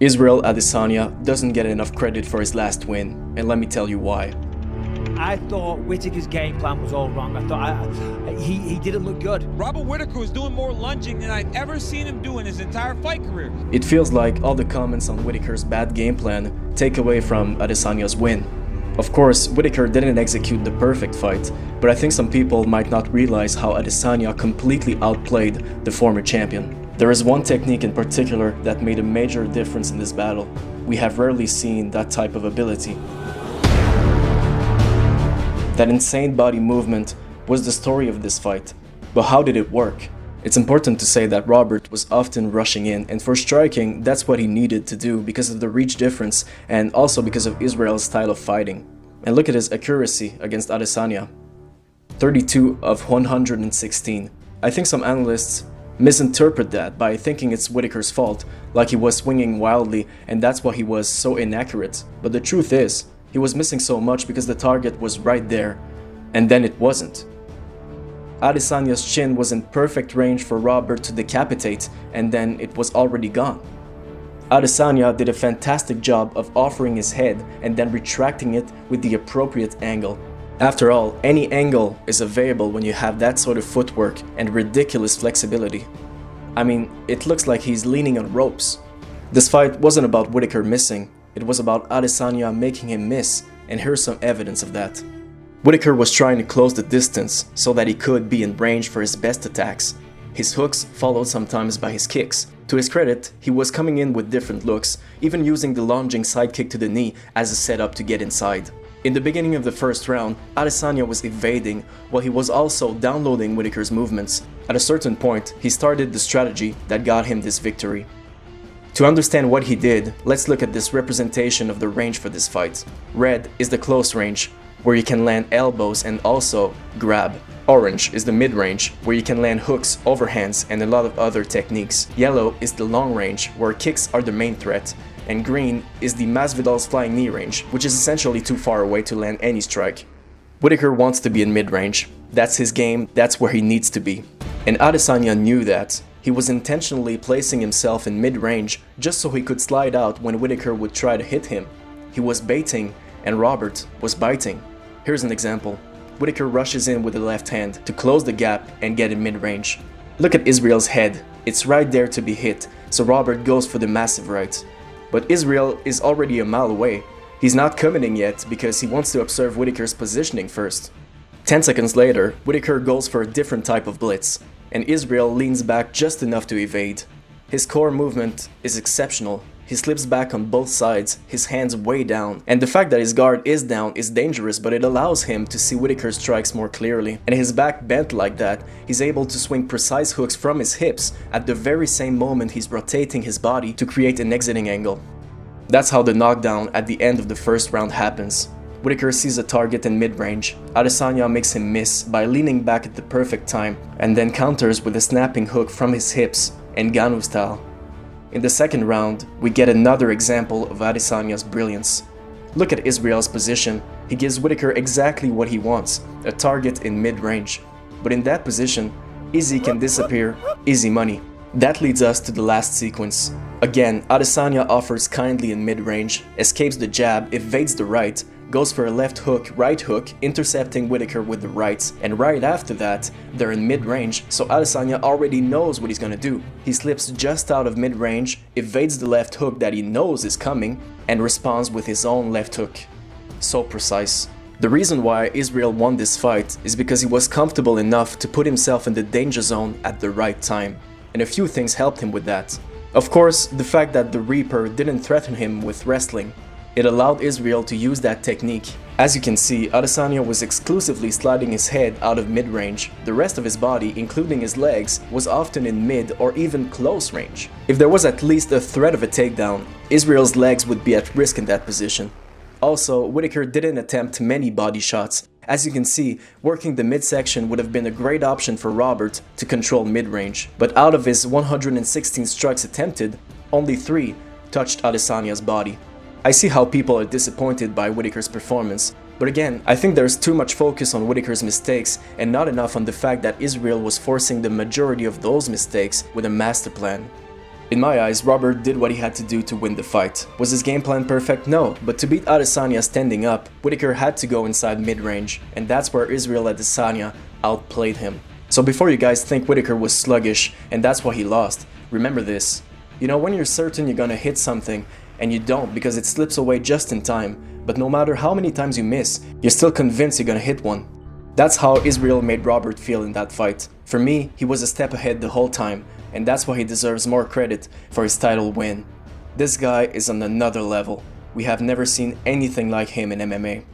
Israel Adesanya doesn't get enough credit for his last win, and let me tell you why. I thought Whittaker's game plan was all wrong. I thought he didn't look good. Robert Whittaker was doing more lunging than I've ever seen him do in his entire fight career. It feels like all the comments on Whittaker's bad game plan take away from Adesanya's win. Of course, Whittaker didn't execute the perfect fight, but I think some people might not realize how Adesanya completely outplayed the former champion. There is one technique in particular that made a major difference in this battle. We have rarely seen that type of ability. That insane body movement was the story of this fight. But how did it work? It's important to say that Robert was often rushing in, and for striking, that's what he needed to do because of the reach difference and also because of Israel's style of fighting. And look at his accuracy against Adesanya. 32 of 116. I think some analysts misinterpret that by thinking it's Whittaker's fault, like he was swinging wildly and that's why he was so inaccurate. But the truth is, he was missing so much because the target was right there, and then it wasn't. Adesanya's chin was in perfect range for Robert to decapitate, and then it was already gone. Adesanya did a fantastic job of offering his head and then retracting it with the appropriate angle. After all, any angle is available when you have that sort of footwork and ridiculous flexibility. I mean, it looks like he's leaning on ropes. This fight wasn't about Whittaker missing, it was about Adesanya making him miss, and here's some evidence of that. Whittaker was trying to close the distance so that he could be in range for his best attacks. His hooks followed sometimes by his kicks. To his credit, he was coming in with different looks, even using the lunging side kick to the knee as a setup to get inside. In the beginning of the first round, Adesanya was evading while he was also downloading Whittaker's movements. At a certain point, he started the strategy that got him this victory. To understand what he did, let's look at this representation of the range for this fight. Red is the close range, where you can land elbows and also grab. Orange is the mid-range, where you can land hooks, overhands, and a lot of other techniques. Yellow is the long range, where kicks are the main threat. And green is the Masvidal's flying knee range, which is essentially too far away to land any strike. Whittaker wants to be in mid-range. That's his game, that's where he needs to be. And Adesanya knew that. He was intentionally placing himself in mid-range just so he could slide out when Whittaker would try to hit him. He was baiting, and Robert was biting. Here's an example. Whittaker rushes in with the left hand to close the gap and get in mid-range. Look at Israel's head. It's right there to be hit, so Robert goes for the massive right. But Israel is already a mile away. He's not coming in yet because he wants to observe Whittaker's positioning first. 10 seconds later, Whittaker goes for a different type of blitz, and Israel leans back just enough to evade. His core movement is exceptional. He slips back on both sides, his hands way down, and the fact that his guard is down is dangerous, but it allows him to see Whittaker's strikes more clearly. And his back bent like that, he's able to swing precise hooks from his hips at the very same moment he's rotating his body to create an exiting angle. That's how the knockdown at the end of the first round happens. Whittaker sees a target in mid-range. Adesanya makes him miss by leaning back at the perfect time, and then counters with a snapping hook from his hips, Ngannou style. In the second round, we get another example of Adesanya's brilliance. Look at Israel's position. He gives Whittaker exactly what he wants, a target in mid-range. But in that position, easy can disappear, easy money. That leads us to the last sequence. Again, Adesanya offers kindly in mid-range, escapes the jab, evades the right, goes for a left hook, right hook, intercepting Whittaker with the right, and right after that, they're in mid-range, so Adesanya already knows what he's gonna do. He slips just out of mid-range, evades the left hook that he knows is coming, and responds with his own left hook. So precise. The reason why Israel won this fight is because he was comfortable enough to put himself in the danger zone at the right time, and a few things helped him with that. Of course, the fact that the Reaper didn't threaten him with wrestling. It allowed Israel to use that technique. As you can see, Adesanya was exclusively sliding his head out of mid-range. The rest of his body, including his legs, was often in mid or even close range. If there was at least a threat of a takedown, Israel's legs would be at risk in that position. Also, Whittaker didn't attempt many body shots. As you can see, working the midsection would have been a great option for Robert to control mid-range. But out of his 116 strikes attempted, only 3 touched Adesanya's body. I see how people are disappointed by Whittaker's performance, but again, I think there's too much focus on Whittaker's mistakes and not enough on the fact that Israel was forcing the majority of those mistakes with a master plan. In my eyes, Robert did what he had to do to win the fight. Was his game plan perfect? No, but to beat Adesanya standing up, Whittaker had to go inside mid-range, and that's where Israel Adesanya outplayed him. So before you guys think Whittaker was sluggish and that's why he lost, remember this. You know, when you're certain you're gonna hit something and you don't because it slips away just in time, but no matter how many times you miss, you're still convinced you're gonna hit one. That's how Israel made Robert feel in that fight. For me, he was a step ahead the whole time, and that's why he deserves more credit for his title win. This guy is on another level. We have never seen anything like him in MMA.